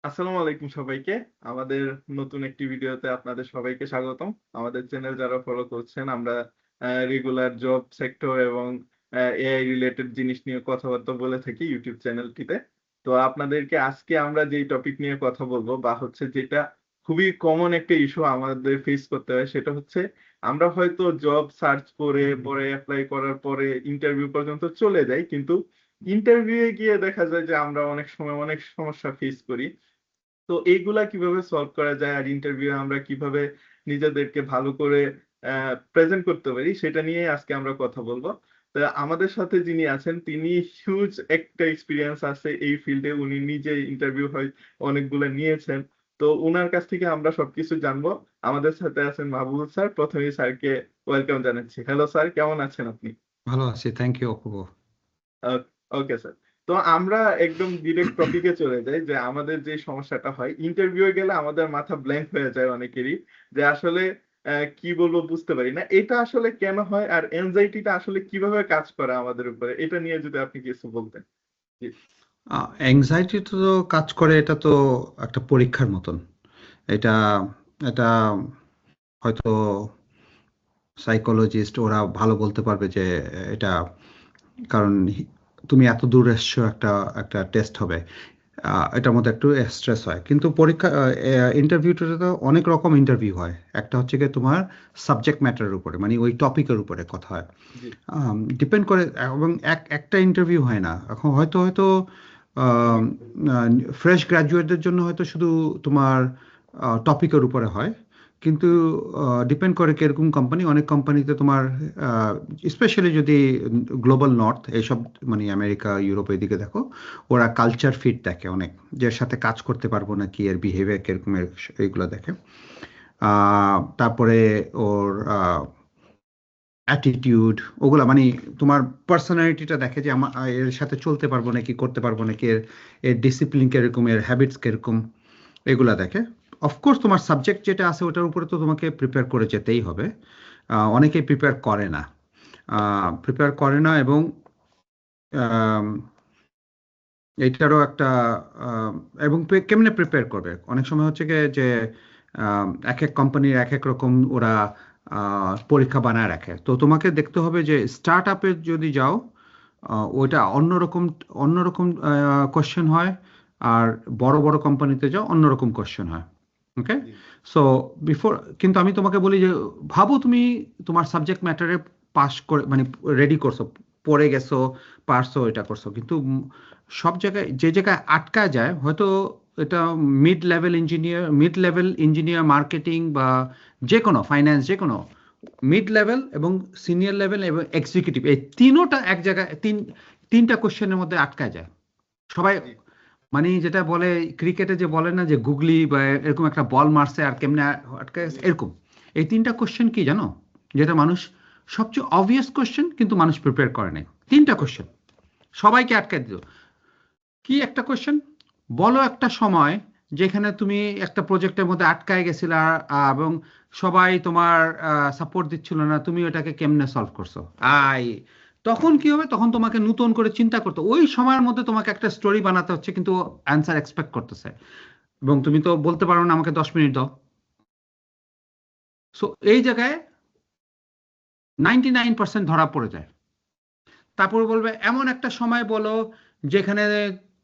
আসসালামু আলাইকুম সবাইকে। আমাদের নতুন একটি ভিডিওতে আপনাদের সবাইকে স্বাগতম। আমাদের চ্যানেল যারা ফলো করছেন, আমরা রেগুলার জব সেক্টর এবং এআই রিলেটেড জিনিস নিয়ে কথাবার্তা বলে থাকি ইউটিউব চ্যানেলটিতে। তো আপনাদেরকে আজকে আমরা যেই টপিক নিয়ে কথা বলবো বা হচ্ছে যেটা খুবই কমন একটা ইস্যু আমাদের ফেস করতে হয়, সেটা হচ্ছে আমরা হয়তো জব সার্চ করে পরে অ্যাপ্লাই করার পরে ইন্টারভিউ পর্যন্ত চলে যাই, কিন্তু ইন্টারভিউয়ে গিয়ে দেখা যায় যে আমরা অনেক সময় অনেক সমস্যা ফেস করি। তো এইগুলা কিভাবে সলভ করা যায় আর ইন্টারভিউ আমরা কিভাবে নিজেদেরকে ভালো করে প্রেজেন্ট করতে পারি সেটা নিয়ে আজকে আমরা কথা বলবো। তো আমাদের সাথে যিনি আছেন তিনি হিউজ একটা এক্সপিরিয়েন্স আছে এই ফিল্ডে, উনি নিজে ইন্টারভিউ হয় অনেকগুলো নিয়েছেন। তো উনার কাছ থেকে আমরা সবকিছু জানবো। আমাদের সাথে আছেন মাহবুব স্যার। প্রথমেই স্যারকে ওয়েলকাম জানাচ্ছি। হ্যালো স্যার, কেমন আছেন আপনি? ভালো আছি, thank you Apurba. Okay sir. তো আমরা একদম ডিরেক্ট টপিকে চলে যাই যে আমাদের যে সমস্যাটা হয় ইন্টারভিউ গেলে আমাদের মাথা ব্ল্যাঙ্ক হয়ে যায় অনেকেরই, যে আসলে কি বলবো বুঝতে পারি না। এটা আসলে কেন হয় আর এনজাইটিটা আসলে কিভাবে কাজ করে আমাদের উপরে, এটা নিয়ে যদি আপনি কিছু বলতেন। জি। অ্যাংজাইটি তো কাজ করে, এটা তো একটা পরীক্ষার মতন। এটা এটা হয়তো সাইকোলজিস্ট ওরা ভালো বলতে পারবে যে এটা, কারণ তুমি এত দূর এসছো, একটা একটা টেস্ট হবে। এটার মধ্যে একটু স্ট্রেস হয়, কিন্তু পরীক্ষা ইন্টারভিউটাতে তো অনেক রকম ইন্টারভিউ হয়। একটা হচ্ছে কি তোমার সাবজেক্ট ম্যাটারের উপরে, মানে ওই টপিকের উপরে কথা হয়। জি। ডিপেন্ড করে, এবং একটা ইন্টারভিউ হয় না। এখন হয়তো হয়তো ফ্রেশ গ্র্যাজুয়েটদের জন্য হয়তো শুধু তোমার টপিকের উপরে হয়, কিন্তু ডিপেন্ড করে কিরকম কোম্পানি। অনেক কোম্পানিতে তোমার স্পেশালি যদি গ্লোবাল নর্থ এইসব, মানে আমেরিকা ইউরোপ এদিকে দেখো, ওরা কালচার ফিট দেখে অনেক, যে সাথে কাজ করতে পারবো না কি, এর বিহেভিয়ার কিরকম, এইগুলো দেখে। তারপরে ওর অ্যাটিটিউড, ওগুলা মানে তোমার পার্সোনালিটিটা দেখে, যে আমার এর সাথে চলতে পারবো নাকি, করতে পারবো নাকি, এর এর ডিসিপ্লিন কিরকম, এর হ্যাবিটস কিরকম, এগুলা দেখে। অফকোর্স তোমার সাবজেক্ট যেটা আছে ওটার উপরে তো তোমাকে প্রিপেয়ার করে যেতেই হবে। অনেকেই প্রিপেয়ার করে না এবং আম, এইটারও একটা এবং কেমনে প্রিপেয়ার করবে, অনেক সময় হচ্ছে গিয়ে যে এক এক কোম্পানির এক এক রকম ওরা পরীক্ষা বানায় রাখে। তো তোমাকে দেখতে হবে যে স্টার্ট আপে যদি যাও, ওইটা অন্যরকম অন্যরকম কোশ্চেন হয়। আর বড় বড় কোম্পানিতে যাও, অন্যরকম কোশ্চেন হয়। ওকে। জি। সো বিফোর, কিন্তু আমি তোমাকে বলি যে ভাবো তুমি তোমার সাবজেক্ট ম্যাটারে পাস করে, মানে রেডি করছো, পড়ে গেছো, পারছো, এটা করছো, কিন্তু সব জায়গায় যে জায়গায় আটকায় যায় হয়তো, এটা মিড লেভেল ইঞ্জিনিয়ার মার্কেটিং বা যে কোনো ফাইন্যান্স, যে কোনো মিড লেভেল এবং সিনিয়র লেভেল এবং এক্সিকিউটিভ, এই তিনোটা এক জায়গায়, তিনটা কোশ্চেনের মধ্যে আটকায় যায় সবাই। জি। মানে যেটা বলে ক্রিকেটে, যে বলে না যে গুগলি বা এরকম একটা বল মারছে আর কেমনে আটকে গেছে, জি। এরকম। এই তিনটা কোশ্চেন কি জানো, যেটা মানুষ, সবচেয়ে অবভিয়াস কোশ্চেন কিন্তু মানুষ প্রিপেয়ার করে নাই। তিনটা কোশ্চেন সবাইকে আটকে দিল। কি একটা কোশ্চেন, বলো একটা সময় যেখানে তুমি একটা প্রজেক্টের মধ্যে আটকায় গেছিলে, এবং সবাই তোমার সাপোর্ট দিচ্ছিল না, তুমি ওটাকে কেমনে সলভ করছো। আই তখন কি হবে, তখন তোমাকে নতুন করে চিন্তা করতে, ওই সময়ের মধ্যে তোমাকে একটা স্টোরি বানাতে হচ্ছে, কিন্তু অ্যান্সার এক্সপেক্ট করতেছে, এবং তুমি তো বলতে পারো না আমাকে 10 মিনিট দাও। সো এই জায়গায় 99% ধরা পড়ে যায়। তারপর বলবে এমন একটা সময় বলো যেখানে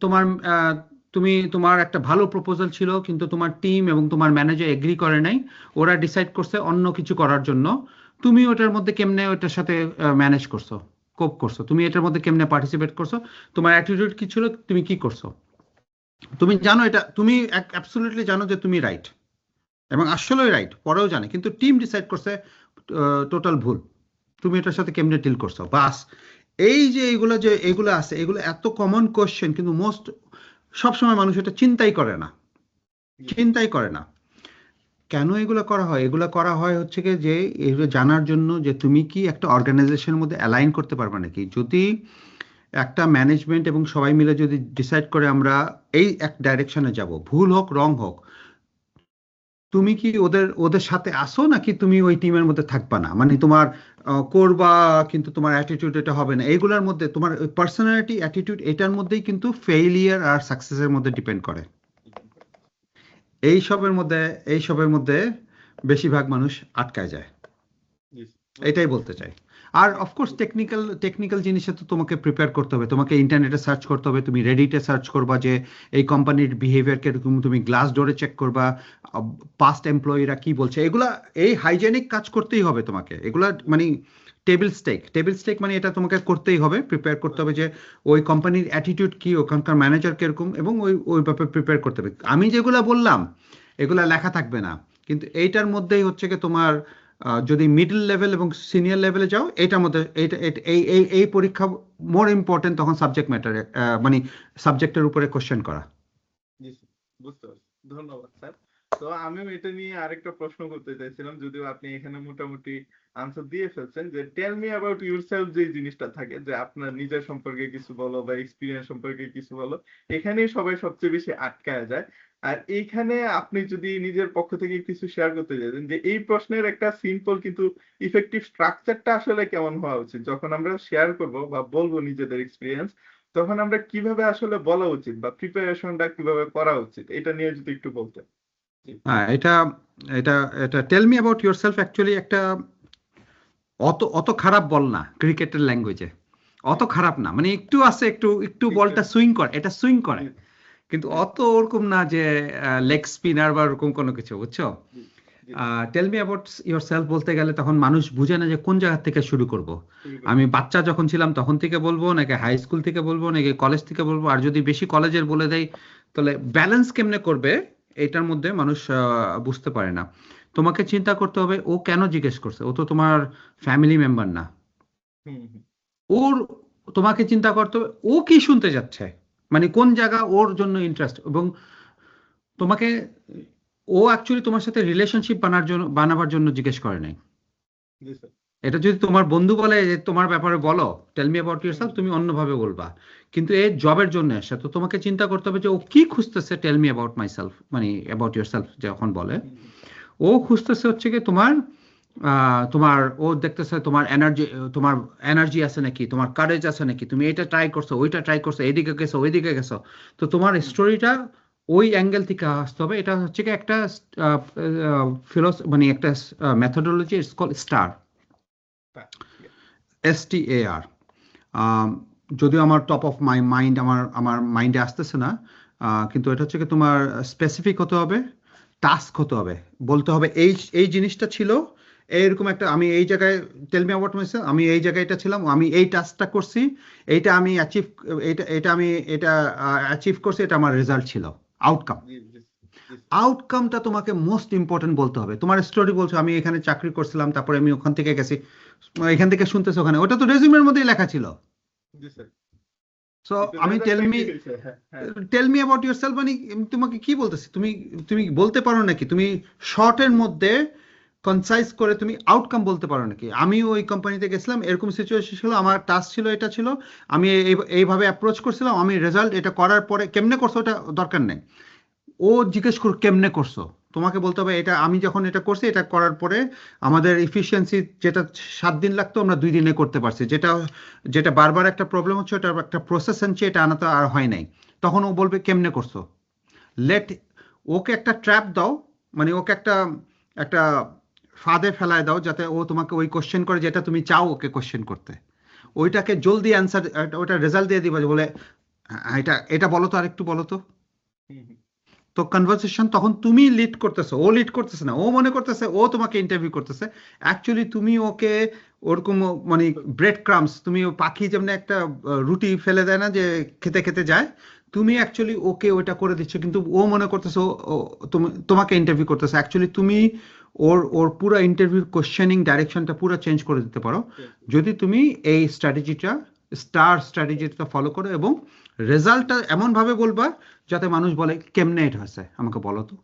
তোমার তুমি তোমার একটা ভালো প্রপোজাল ছিল, কিন্তু তোমার টিম এবং তোমার ম্যানেজার এগ্রি করে নাই, ওরা ডিসাইড করছে অন্য কিছু করার জন্য। তুমি ওটার মধ্যে কেমনে ওটার সাথে ম্যানেজ করছো, কোপ করছো, তুমি এটার মধ্যে কেমনে পার্টিসিপেট করছো, তোমার অ্যাটিটিউড কি ছিল, তুমি কি করছো। তুমি জানো, এটা তুমি অ্যাবসলিউটলি জানো যে তুমি রাইট, এবং আসলেই রাইট, পরেও জানে, কিন্তু টিম ডিসাইড করছে টোটাল ভুল। তুমি এটার সাথে কেমনে ডিল করছো, বাস। এই যে এগুলো আছে, এগুলো এত কমন কোশ্চেন, কিন্তু সবসময় মানুষ এটা জি। চিন্তাই করে না। কেন এগুলো করা হয়, এগুলো করা হয় হচ্ছে কি, যে এগুলো জানার জন্য যে তুমি কি একটা অর্গানাইজেশনের মধ্যে অ্যালাইন করতে পারবে নাকি। যদি একটা ম্যানেজমেন্ট এবং সবাই মিলে যদি ডিসাইড করে আমরা এই এক ডাইরেকশনে যাব, ভুল হোক রং হোক, তুমি কি ওদের ওদের সাথে আসো, নাকি তুমি ওই টিমের মধ্যে থাকবা না, মানে তোমার করবা, কিন্তু তোমার অ্যাটিটিউড এটা হবে না। এইগুলোর মধ্যে তোমার পার্সোনালিটি, অ্যাটিটিউড, এটার মধ্যেই কিন্তু ফেইলিয়ার আর সাকসেসের মধ্যে ডিপেন্ড করে। এইসবের মধ্যে বেশিরভাগ মানুষ আটকায় যায়। জি বুঝতে এটাই পারছি। বলতে চাই। আর জি অফকোর্স টেকনিক্যাল জিনিসে তো তোমাকে প্রিপেয়ার করতে হবে, তোমাকে ইন্টারনেটে সার্চ করতে হবে, তুমি রেডিটে সার্চ করবা যে এই কোম্পানির বিহেভিয়ার কিরকম, তুমি গ্লাস ডোরে চেক করবা পাস্ট এমপ্লয়িরা কি বলছে, এগুলা এই হাইজেনিক কাজ করতেই হবে তোমাকে, এগুলা মানে টেবিল স্টেক মানে এটা তোমাকে করতেই হবে, প্রিপেয়ার করতে হবে যে ওই কোম্পানির অ্যাটিটিউড কি, ওখানকার ম্যানেজার কিরকম, এবং ওই ব্যাপারে প্রিপেয়ার করতে হবে। আমি যেগুলা বললাম এগুলা লেখা থাকবে না, কিন্তু এইটার মধ্যেই হচ্ছে কি তোমার যদি মিডল লেভেল এবং সিনিয়র লেভেলে যাও এটার মধ্যে এই পরীক্ষা মোর ইম্পর্টেন্ট তখন সাবজেক্ট ম্যাটারে, মানে সাবজেক্টের উপরে কোশ্চেন করা। জি স্যার, বুঝতে পারছি। ধন্যবাদ স্যার। তো আমিও এটা নিয়ে আরেকটা প্রশ্ন করতে চাইছিলাম, যদিও আপনি এখানে মোটামুটি আনসার দিয়ে ফেলছেন, যে টেল মি অ্যাবাউট ইউরসেলফ যে জিনিসটা থাকে, যে আপনার নিজের সম্পর্কে কিছু বলো বা এক্সপিরিয়েন্স সম্পর্কে কিছু বলো, এখানেই সবাই সবচেয়ে বেশি আটকায় যায়। আর এইখানে আপনি যদি নিজের পক্ষ থেকে কিছু শেয়ার করতে চাইতেন যে এই প্রশ্নের একটা সিম্পল কিন্তু ইফেক্টিভ স্ট্রাকচারটা আসলে কেমন হওয়া উচিত, যখন আমরা শেয়ার করব বা বলবো নিজেদের এক্সপিরিয়েন্স, তখন আমরা কিভাবে আসলে বলা উচিত বা প্রিপারেশনটা কিভাবে করা উচিত, এটা নিয়ে যদি একটু বলতেন। জি হ্যাঁ, এটা এটা tell me about yourself actually একটা অত অত খারাপ বল না ক্রিকেটের ল্যাঙ্গুয়েজে, জি অত খারাপ না, মানে একটু আছে, একটু একটু একটু বলটা সুইং করে, এটা সুইং করে, জি কিন্তু জি অত ওরকম না যে লেগ স্পিনার বা ওরকম কোনো কিছু, বুঝছো? জি জি tell me about yourself বলতে গেলে তখন মানুষ বুঝে না যে কোন জায়গা থেকে শুরু করব। শুরু আমি করবেন। বাচ্চা যখন ছিলাম তখন থেকে বলবো, নাকি হাই স্কুল থেকে বলবো, নাকি কলেজ থেকে বলবো, আর যদি বেশি কলেজের বলে দেয় তাহলে ব্যালেন্স কেমনে করবে এটার মধ্যে মানুষ বুঝতে পারে না। তোমাকে চিন্তা করতে হবে ও কেন জিজ্ঞেস করছে, ও তো তোমার ফ্যামিলি মেম্বার না। হুম হুম ওর তোমাকে চিন্তা করতে হবে ও কি শুনতে যাচ্ছে, মানে কোন জায়গা ওর জন্য ইন্টারেস্ট, এবং তোমাকে ও অ্যাকচুয়ালি তোমার সাথে রিলেশনশিপ বানাবার জন্য জিজ্ঞেস করে নাই। জি স্যার। এটা যদি তোমার বন্ধু বলে যে তোমার ব্যাপারে বলো, tell me about hmm yourself, hmm তুমি অন্যভাবে বলবা। কিন্তু এই জবের জন্য আসে, তো তোমাকে চিন্তা করতে হবে যে ও কি খুঁজতেছে, tell me about myself মানে অ্যাবাউট ইয়োরসেলফ যখন বলে, হুম হুম ও খুঁজতেছে হচ্ছে কি তোমার তোমার ও দেখতেছে তোমার এনার্জি আছে নাকি, তোমার কারেজ আছে নাকি, তুমি এটা ট্রাই করছো, ওইটা ট্রাই করছো, এইদিকে গেছো ওইদিকে গেছো। তো তোমার হুম স্টোরিটা ওই অ্যাঙ্গেল থেকে আসতে হবে। এটা হচ্ছে কি একটা মানে একটা মেথোডোলজি, ইটস কল স্টার, হ্যাঁ, ঠিক আছে। STAR। যদিও আমার টপ অফ মাই মাইন্ড, আমার মাইন্ডে আসতেছে না, কিন্তু এটা হচ্ছে কি তোমার স্পেসিফিক হতে হবে, টাস্ক হতে হবে, বলতে হবে এই এই জিনিসটা ছিল এইরকম একটা, আমি এই জায়গায়, টেল মি অ্যাবাউট মাইসেলফ, আমি এই জায়গায় এটা ছিলাম, আমি এই টাস্কটা করছি, এইটা আমি অ্যাচিভ, এটা অ্যাচিভ করছি, এটা আমার রেজাল্ট ছিল, আউটকাম। জি জি জি আউটকামটা তোমাকে মোস্ট ইম্পর্টেন্ট বলতে হবে। তোমার স্টোরি বলছো আমি এখানে চাকরি করছিলাম, তারপরে আমি ওখান থেকে গেছি, এখান থেকে শুনতেছো ওখানে, ওটা তো রেজিউমের মধ্যেই লেখা ছিল। জি স্যার। সো কিন্তু আমি রেজাল্টটা কি হয়েছে? হ্যাঁ হ্যাঁ। টেল মি অ্যাবাউট ইয়োরসেলফ মানে তোমাকে কি বলতেছি, তুমি তুমি বলতে পারো নাকি, তুমি শর্টের মধ্যে কনসাইজ করে তুমি আউটকাম বলতে পারো নাকি? আমি ওই কোম্পানিতে গেছিলাম, এরকম সিচুয়েশন ছিল, আমার টাস্ক ছিল, এটা ছিল, আমি এইভাবে অ্যাপ্রোচ করছিলাম, আমি রেজাল্ট এটা করার পরে কেমনে করছো ওটা দরকার নেই, ও জিজ্ঞেস করো কেমনে করছো। তোমাকে বলতে হবে এটা আমি যখন এটা করছি, এটা করার পরে আমাদের এফিসিয়েন্সি যেটা 7 দিন লাগতো আমরা 2 দিনে করতে পারছি, যেটা যেটা বারবার একটা প্রবলেম হচ্ছে, ওটা একটা প্রসেস আনছে, এটা আনা তো আর হয় নাই। তখন ও বলবে কেমনে করছো। লেট ওকে একটা ট্র্যাপ দাও, মানে ওকে একটা একটা ফাঁদে ফেলায় দাও, যাতে ও তোমাকে ওই কোশ্চেন করে যেটা তুমি চাও ওকে কোশ্চেন করতে, ওইটাকে জলদি অ্যান্সার, ওটা রেজাল্ট দিয়ে দিবা, যে বলে এটা এটা বলো তো, আরেকটু বলো তো। হুম হুম তো কনভারসেশন তখন তুমি লিড করতেছো, ও লিড করতেছে না, ও মনে করতেছে ও তোমাকে ইন্টারভিউ করতেছে, অ্যাকচুয়ালি তুমি ওকে ওরকম মানে ব্রেড ক্রামস, তুমি ও পাখি যেমন একটা রুটি ফেলে দেয় না যে খেতে খেতে যায়, তুমি অ্যাকচুয়ালি ওকে ওটা করে দিচ্ছ, কিন্তু ও মনে করতেছে তোমাকে ইন্টারভিউ করতেছে, অ্যাকচুয়ালি তুমি ওর ওর পুরো ইন্টারভিউ কোশ্চেনিং ডাইরেকশনটা পুরো চেঞ্জ করে দিতে পারো, চেঞ্জ যদি তুমি এই স্ট্র্যাটেজিটা ফলো করো, এবং রেজাল্টটা এমনভাবে বলবা যাতে মানুষ বলে কেমনে এটা হয়েছে আমাকে বলো তো।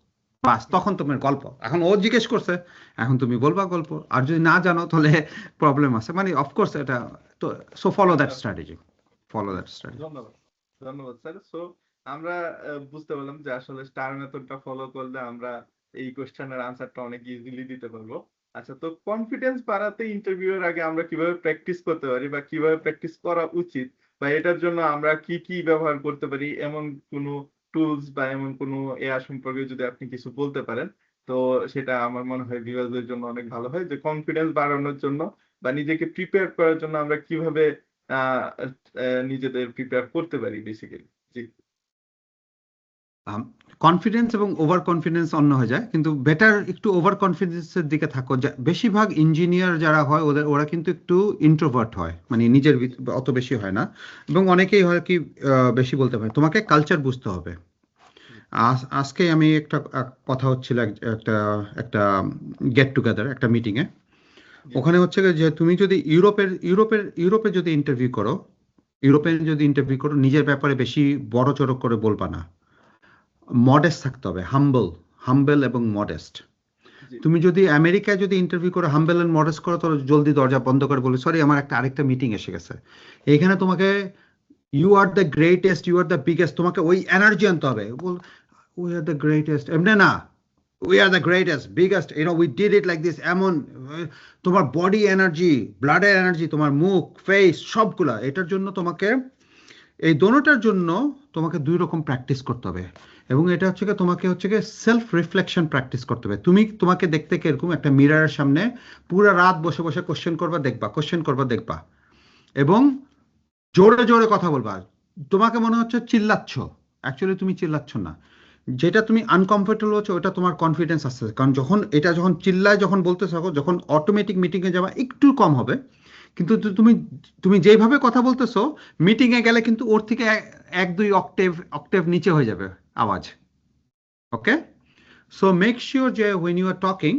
বাস হুম তখন তোমার গল্প, এখন ও জিজ্ঞেস করছে, এখন তুমি বলবা গল্প, আর যদি না জানো তাহলে প্রবলেম আছে, মানে অফকোর্স এটা তো। সো ফলো দ্যাট আচ্ছা। Strategy, follow G, that strategy. ধন্যবাদ। ধন্যবাদ স্যার। সো আমরা বুঝতে পারলাম যে আসলে স্টার মেথডটা ফলো করলে আমরা এই কোশ্চেনের আনসারটা অনেক ইজিলি দিতে পারবো। আচ্ছা, তো কনফিডেন্স বাড়াতে ইন্টারভিউ এর আগে আমরা কিভাবে প্র্যাকটিস করতে পারি বা কিভাবে প্র্যাকটিস করা উচিত, বা এটার জন্য আমরা কি কি ব্যবহার করতে পারি, এমন কোনো টুলস বা এমন কোনো এআই সম্পর্কে যদি আপনি কিছু বলতে পারেন, তো সেটা আমার মনে হয় ভিউয়ারদের জন্য অনেক ভালো হয়। যে কনফিডেন্স বাড়ানোর জন্য বা নিজেকে প্রিপেয়ার করার জন্য আমরা কিভাবে আ নিজেদের প্রিপেয়ার করতে পারি বেসিক্যালি? জি। কনফিডেন্স এবং ওভার কনফিডেন্স অন্য হয়ে যায়, কিন্তু বেটার একটু ওভার কনফিডেন্সের দিকে থাকো। বেশিরভাগ ইঞ্জিনিয়ার যারা হয় ওরা কিন্তু একটু ইন্ট্রোভার্ট হয়, মানে নিজের অত বেশি হয় না, এবং অনেকেই হয় কি বেশি বলতে পারে। তোমাকে কালচার বুঝতে হবে। জি, আজকে আমি একটা কথা হচ্ছিল একটা একটা গেট টুগেদার, একটা মিটিংয়ে। জি, ওখানে হচ্ছে যে তুমি যদি ইউরোপে যদি ইন্টারভিউ করো, জি, নিজের ব্যাপারে বেশি বড় চড়ক করে বলবা না। মডেস্ট থাকতে হবে, হাম্বল এবং মডেস্ট। জি, তুমি যদি আমেরিকায় যদি ইন্টারভিউ করে হাম্বল এন্ড মডেস্ট করো, তো জলদি দরজা বন্ধ করে বলবে, সরি আমার আরেকটা মিটিং এসে গেছে। এইখানে তোমাকে you are the greatest, you are the biggest, তোমাকে ওই এনার্জি আনতে হবে। উই আর দ্য গ্রেটেস্ট, এমনি না, we are the greatest biggest, we did it like this, এমন তোমার বডি এনার্জি, ব্লাডের এনার্জি, তোমার মুখ, ফেস, সবগুলা। এটার জন্য তোমাকে, এই দোনোটার জন্য তোমাকে দুই রকম প্র্যাকটিস করতে হবে। এবং এটা হচ্ছে কি, তোমাকে হচ্ছে কি সেলফ রিফ্লেকশন প্র্যাকটিস করতে হবে। তোমাকে দেখতে কিরকম, একটা মিররের সামনে পুরো রাত বসে বসে কোশ্চেন করবা দেখবা, এবং জোরে জোরে কথা বলবা। তোমাকে মনে হচ্ছে চিল্লাচ্ছ, অ্যাকচুয়ালি তুমি চিল্লাচ্ছ না। যেটা তুমি আনকমফোর্টেবল হচ্ছে, ওটা তোমার কনফিডেন্স আসছে। কারণ যখন চিল্লায় যখন বলতে থাকো, যখন অটোমেটিক মিটিংয়ে যাওয়া একটু কম হবে। কিন্তু তুমি তুমি যেভাবে কথা বলতেছো, মিটিংয়ে গেলে কিন্তু ওর থেকে এক দুই অক্টেভ নিচে হয়ে যাবে আওয়াজ। ওকে, সো মেক শিওর যে হোয়েন ইউ আর টকিং,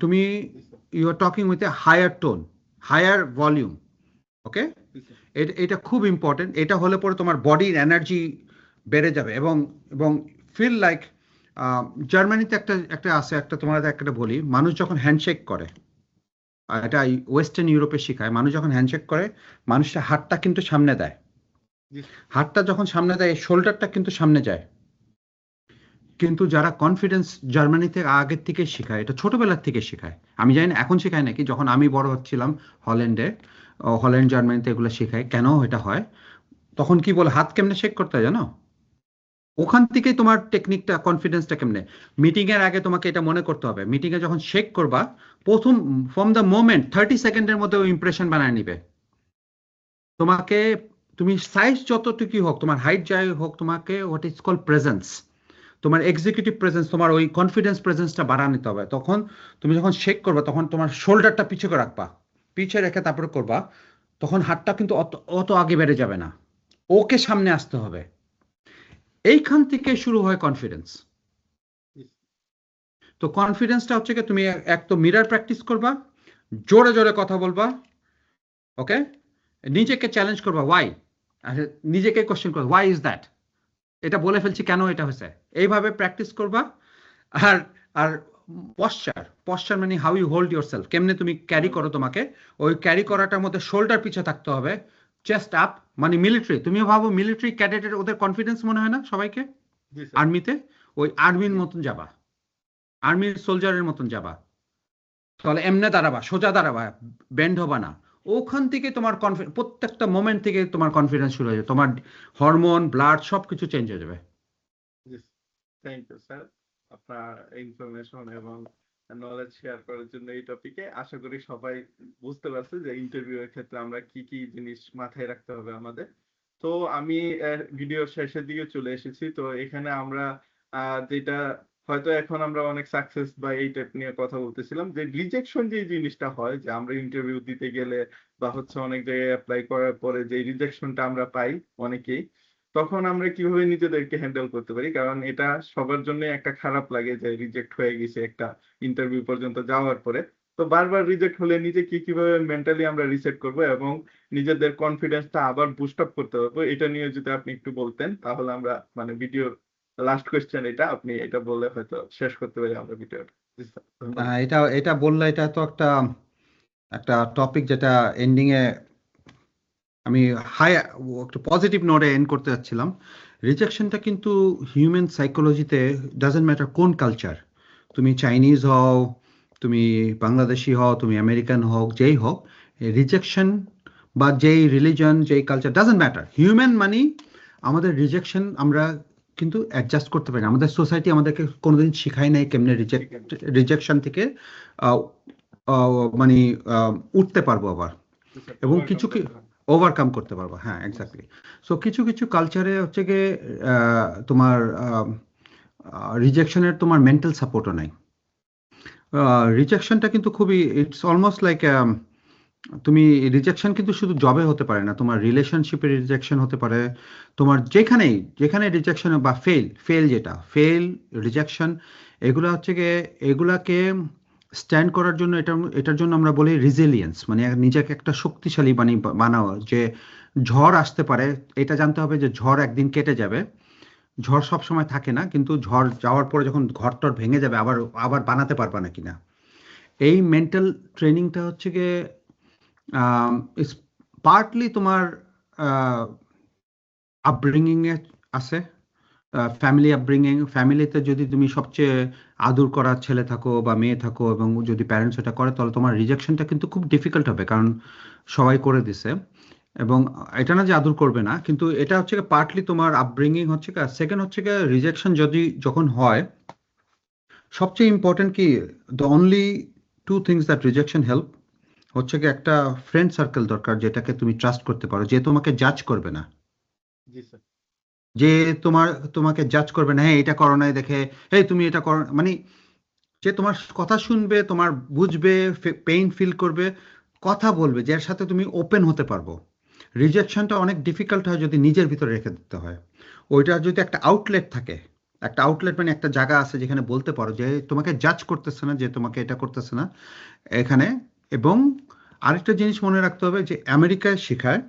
তুমি জি sir, you are talking with a higher tone, higher volume. Okay, জি স্যার, এটা খুব ইম্পর্টেন্ট। এটা হলে পরে তোমার বডির এনার্জি বেড়ে যাবে, এবং ফিল লাইক, জার্মানিতে একটা একটা আছে, তোমাদের একটা বলি, মানুষ যখন হ্যান্ডশেক করে, এটা ওয়েস্টার্ন ইউরোপে শেখায়, মানুষ যখন হ্যান্ডশেক করে, মানুষটা হাতটা কিন্তু সামনে দেয়। জি স্যার, হাতটা যখন সামনে দেয়, শোল্ডারটা কিন্তু সামনে যায়। কিন্তু যারা কনফিডেন্স জার্মানিতে আগের থেকে শেখায়, এটা ছোটবেলার থেকে শেখায়। আমি জানি না এখন শেখায় নাকি, যখন আমি বড় হচ্ছিলাম হল্যান্ডে, হল্যান্ড জার্মানিতে এগুলো শেখায়। কেন এটা হয়, তখন কি বলে, হাত কেমনে শেক করতে হয় জানো? ওখান থেকেই তোমার টেকনিকটা, কনফিডেন্সটা কেমনে। মিটিং এর আগে তোমাকে এটা মনে করতে হবে, মিটিং এ যখন শেক করবা, প্রথম ফ্রম দ্য মোমেন্ট 30 সেকেন্ডের মধ্যে ওই ইমপ্রেশন বানায় নিবে তোমাকে। তুমি সাইজ যতটুকুই হোক, তোমার হাইট যাই হোক, তোমাকে হোয়াট ইজ কল প্রেজেন্স, তোমার এক্সিকিউটিভ প্রেজেন্স, তোমার ওই কনফিডেন্স প্রেজেন্সটা বাড়া নিতে হবে। তখন তুমি যখন শেক করবা, তখন তোমার শোল্ডারটা পিছিয়ে করে রাখবা, পিছিয়ে রেখে তারপরে করবা। তখন হাতটা কিন্তু অত অত আগে বেড়ে যাবে না, ওকে সামনে আসতে হবে। এইখান থেকে শুরু হয় কনফিডেন্স। জি তো কনফিডেন্সটা হচ্ছে কি, তুমি এক তো মিরর প্র্যাকটিস করবা, জোরে জোরে কথা বলবা। ওকে, নিজেকে চ্যালেঞ্জ করবা, ওয়াই, নিজেকে কোশ্চেন করবা, ওয়াই ইজ দ্যাট, এটা বলে ফেলছি কেন এটা হয়েছে, এইভাবে প্র্যাকটিস করবা। আর আর পশ্চার মানে how you hold yourself, কেমনে তুমি ক্যারি স্যার, করো তোমাকে, ওই ক্যারি করাটার মধ্যে শোল্ডার পিছে থাকতে হবে, চেস্ট আপ। মানে মিলিটারি, তুমি ভাবো মিলিটারি ক্যাডেটের ওদের কনফিডেন্স মনে হয় না সবাইকে? জি স্যার, আর্মিতে ওই আর্মির জি, মতন যাবা, আর্মির সোলজারের মতন যাবা। তাহলে এমনে দাঁড়াবা, সোজা দাঁড়াবা, বেন্ড হবা না। ওখান থেকে তোমার কনফিডেন্স, প্রত্যেকটা মোমেন্ট থেকে তোমার কনফিডেন্স শুরু হয়ে যাবে, তোমার হরমোন, ব্লাড সবকিছু চেঞ্জ হয়ে যাবে। জি। থ্যাংক ইউ স্যার, আপনার ইনফরমেশন এবং নলেজ শেয়ার করার জন্য এই টপিকে। আশা করি সবাই বুঝতে পারছে যে ইন্টারভিউ এর ক্ষেত্রে আমরা কি কি জিনিস মাথায় রাখতে হবে আমাদের। তো আমি ভিডিওর শেষের দিকে চলে এসেছি। তো এখানে আমরা যেটা হয়তো এখন আমরা অনেক সাকসেস বা এই টাইপ নিয়ে কথা বলতেছিলাম, যে রিজেকশন যে জিনিসটা হয়, যে আমরা ইন্টারভিউ দিতে গেলে বা হচ্ছে অনেক জায়গায় অ্যাপ্লাই করার পরে যে রিজেকশনটা আমরা পাই অনেকেই, তখন আমরা কিভাবে নিজেদেরকে হ্যান্ডেল করতে পারি? কারণ এটা সবার জন্য একটা খারাপ লাগে যে রিজেক্ট হয়ে গেছে একটা ইন্টারভিউ পর্যন্ত যাওয়ার পরে। তো বারবার রিজেক্ট হলে নিজেকে কিভাবে মেন্টালি আমরা রিসেট করব এবং নিজেদের কনফিডেন্সটা আবার বুস্ট আপ করতে পারবো, এটা নিয়ে যদি আপনি একটু বলতেন, তাহলে আমরা মানে ভিডিওর লাস্ট কোয়েশ্চেন এটা, আপনি এটা বললে হয়তো শেষ করতে পারি আমরা ভিডিওটা। জি স্যার, ধন্যবাদ। এটা এটা বললে, এটা তো একটা একটা টপিক যেটা এন্ডিং এ আমি হাই একটা পজিটিভ নোটে এন্ড করতে যাচ্ছিলাম। রিজেকশনটা কিন্তু হিউম্যান সাইকোলজিতে, ডাজেন্ট ম্যাটার কোন কালচার, তুমি চাইনিজ হও, তুমি বাংলাদেশি হও, তুমি আমেরিকান হোক, যেই হোক, রিজেকশন বা যেই রিলিজন, যেই কালচার, ডাজেন্ট ম্যাটার, হিউম্যান মানি আমাদের রিজেকশন আমরা কিন্তু অ্যাডজাস্ট করতে পারি না। আমাদের সোসাইটি আমাদেরকে কোনোদিন শিখায় নাই কেমনে রিজেকশন থেকে আহ, মানে উঠতে পারবো আবার, এবং ওভারকাম কিছু করতে হবে। ওভারকাম করতে পারবো। হ্যাঁ, এক্স্যাক্টলি। সো কিছু কিছু কালচারে হচ্ছে গিয়ে তোমার রিজেকশনের তোমার মেন্টাল সাপোর্টও নাই। রিজেকশনটা কিন্তু খুবই, ইটস অলমোস্ট লাইক, তুমি রিজেকশন কিন্তু শুধু জবে হতে পারে না, তোমার রিলেশনশিপে রিজেকশন হতে পারে, তোমার যেখানেই যেখানে রিজেকশন বা ফেল রিজেকশন, এগুলো হচ্ছে গিয়ে, এগুলাকে স্ট্যান্ড করার জন্য, এটার জন্য আমরা বলি রেজিলিয়েন্স, মানে নিজেকে একটা শক্তিশালী বানাও, যে ঝড় আসতে পারে, এটা জানতে হবে যে ঝড় একদিন কেটে যাবে। ঝড় সব সময় থাকে না, কিন্তু ঝড় যাওয়ার পরে যখন ঘরটর ভেঙে যাবে, আবার আবার বানাতে পারবা না কিনা, এই মেন্টাল ট্রেনিংটা হচ্ছে গিয়ে ইটস পার্টলি তোমার আপব্রিঙ্গিং এ আছে। ফ্যামিলি আপব্রিঙ্গিং, ফ্যামিলিতে যদি তুমি সবচেয়ে আদর করার ছেলে থাকো বা মেয়ে থাকো, এবং যদি প্যারেন্টস এটা করে, তাহলে তোমার রিজেকশনটা কিন্তু খুব ডিফিকাল্ট হবে, কারণ সবাই করে দিছে। এবং এটা না যে আদর করবে না, কিন্তু এটা হচ্ছে পার্টলি তোমার আপব্রিঙ্গিং হচ্ছে। সেকেন্ড হচ্ছে রিজেকশন যদি যখন হয়, সবচেয়ে ইম্পর্টেন্ট কি, the only two things that rejection help হচ্ছে কি, একটা ফ্রেন্ড সার্কেল দরকার যেটাকে তুমি ট্রাস্ট করতে পারো, যে তোমাকে জাজ করবে না, জি স্যার। যে তোমাকে জাজ করবে না, হ্যাঁ এটা করো নাই দেখে, এই তুমি এটা করো, মানে যে তোমার কথা শুনবে, তোমার বুঝবে, পেইন ফিল করবে, কথা বলবে, যার সাথে তুমি ওপেন হতে পারবো। রিজেকশনটা অনেক ডিফিকাল্ট হয় যদি নিজের ভিতরে রেখে দিতে হয়। ওইটা যদি একটা আউটলেট থাকে, একটা আউটলেট মানে একটা জায়গা আছে যেখানে বলতে পারো যে তোমাকে জাজ করতেছে না, যে তোমাকে এটা করতেছে না এখানে। এবং আরেকটা জিনিস মনে রাখতে হবে, যে আমেরিকায় শেখায়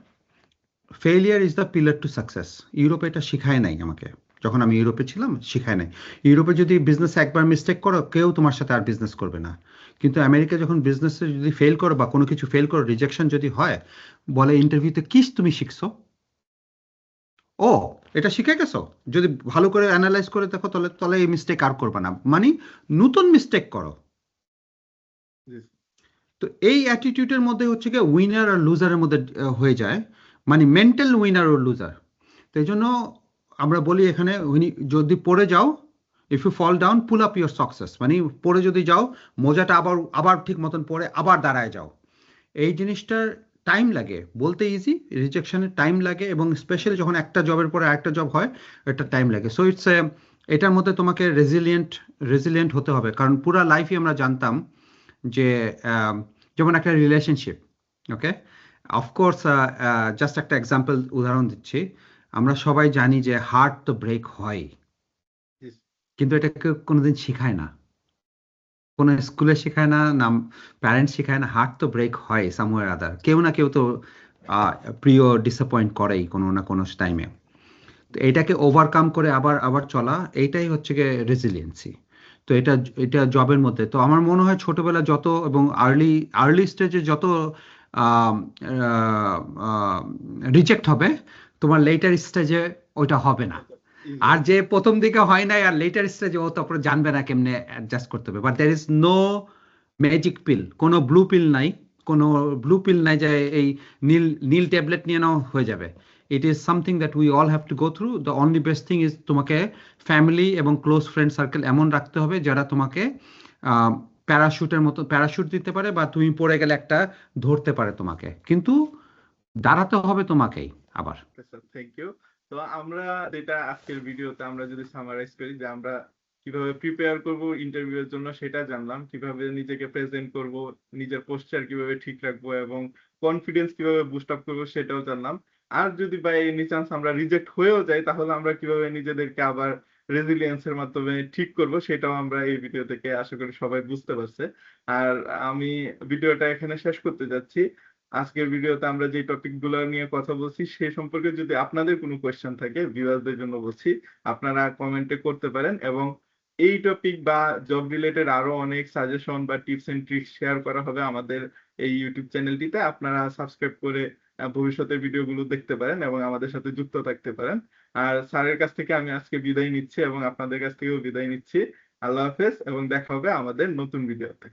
failure is the pillar to success. ইউরোপে এটা শিখায় নাই আমাকে, যখন আমি ইউরোপে ছিলাম শিখায় নাই। ইউরোপে যদি বিজনেসে একবার মিস্টেক করো, কেউ তোমার সাথে আর বিজনেস করবে না। কিন্তু আমেরিকা যখন বিজনেসে যদি ফেল করো বা কোনো কিছু ফেল করো, রিজেকশন যদি হয়, বলে ইন্টারভিউতে কি তুমি শিখছো, ও এটা শিখে গেছো, যদি ভালো করে অ্যানালাইজ করে দেখো, তাহলে তাহলে এই মিস্টেক আর করবে না, মানে নতুন মিস্টেক করো। জি তো এই অ্যাটিটিউডের মধ্যে হচ্ছে গিয়ে উইনার আর লুজারের মধ্যে হয়ে যায়, মানে মেন্টাল উইনার ও লুজার। তো এই জন্য আমরা বলি এখানে, যদি পড়ে যাও, if you fall down pull up your success, মানে পড়ে যদি যাও, মোজাটা আবার আবার ঠিক মতন পড়ে আবার দাঁড়ায় যাও। এই জিনিসটার টাইম লাগে, বলতে ইজি, রিজেকশনের টাইম লাগে, এবং স্পেশালি যখন একটা জবের পরে আরেকটা জব হয়, এটা টাইম লাগে। সো ইটস এটার মধ্যে তোমাকে রেজিলিয়েন্ট হতে হবে, কারণ পুরা লাইফই আমরা জানতাম যে যেমন একটা রিলেশনশিপ, ওকে, অফকোর্স, জাস্ট একটা এক্সাম্পল উদাহরণ দিচ্ছি, আমরা সবাই জানি যে হার্ট তো ব্রেক হয়, জি কিন্তু এটা কেউ কোনোদিন শেখায় না, কোনো স্কুলে শেখায় না, না প্যারেন্টস শেখায় না, হার্ট তো ব্রেক হয় সামওয়্যার আদার, কেউ না কেউ তো প্রিয় ডিসঅ্যাপয়েন্ট করেই কোনো না কোনো টাইমে। তো এটাকে ওভারকাম করে আবার আবার চলা, এইটাই হচ্ছে গিয়ে রেজিলিয়েন্সি। তো এটা এটা জবের মধ্যে তো আমার মনে হয় ছোটবেলা যত, এবং আর্লি আর্লি স্টেজে যত রিজেক্ট হবে, তোমার লেটার স্টেজে ওইটা হবে না। ইজি আর হবে। যে প্রথম দিকে হয় নাই, আর লেটার স্টেজে ও তারপরে জানবে না কেমনে অ্যাডজাস্ট করতে হবে। But there is no magic pill, কোনো ব্লু পিল নাই, কোনো ব্লু পিল নাই যে এই নীল নীল ট্যাবলেট নিয়ে নাও হয়ে যাবে। It is something that we all have to go through. The only best thing is তোমাকে ফ্যামিলি এবং ক্লোজ ফ্রেন্ড সার্কেল এমন রাখতে হবে যারা তোমাকে প্যারাশুটের মতো প্যারাশুট দিতে পারে, বা তুমি পড়ে গেলে একটা ধরতে পারে তোমাকে, কিন্তু দাঁড়াতে হবে তোমাকেই আবার। Sir thank you. তো আমরা যেটা আজকের ভিডিওতে আমরা যদি সামারাইজ করি, যে আমরা কিভাবে প্রিপেয়ার করব ইন্টারভিউ এর জন্য সেটা জানলাম, কিভাবে নিজেকে প্রেজেন্ট করব, নিজের পোস্টার কিভাবে ঠিক রাখবো এবং কনফিডেন্স কিভাবে বুস্ট আপ করবো সেটাও জানলাম। আর যদি বাই এনি চান্স আমরা রিজেক্ট হয়েও যাই, তাহলে আমরা কিভাবে নিজেদেরকে আবার রেজিলিয়েন্সের মাধ্যমে ঠিক করব সেটাও আমরা এই ভিডিও থেকে আশা করি সবাই বুঝতে পারছে। আর আমি ভিডিওটা এখানে শেষ করতে যাচ্ছি। আজকের ভিডিওতে আমরা যে টপিক গুলো নিয়ে কথা বলছি সে সম্পর্কে যদি আপনাদের কোনো কোয়েশ্চেন থাকে, ভিউয়ারদের জন্য বলছি, আপনারা কমেন্টে করতে পারেন। এবং এই টপিক বা জব রিলেটেড আরো অনেক সাজেশন বা টিপস এন্ড ট্রিক্স শেয়ার করা হবে আমাদের এই ইউটিউব চ্যানেলটিতে। আপনারা সাবস্ক্রাইব করে ভবিষ্যতের ভিডিওগুলো দেখতে পারেন এবং আমাদের সাথে যুক্ত থাকতে পারেন। আর স্যারের কাছ থেকে আমি আজকে বিদায় নিচ্ছি এবং আপনাদের কাছ থেকেও বিদায় নিচ্ছি। আল্লাহ হাফেজ এবং দেখা হবে আমাদের নতুন ভিডিওতে।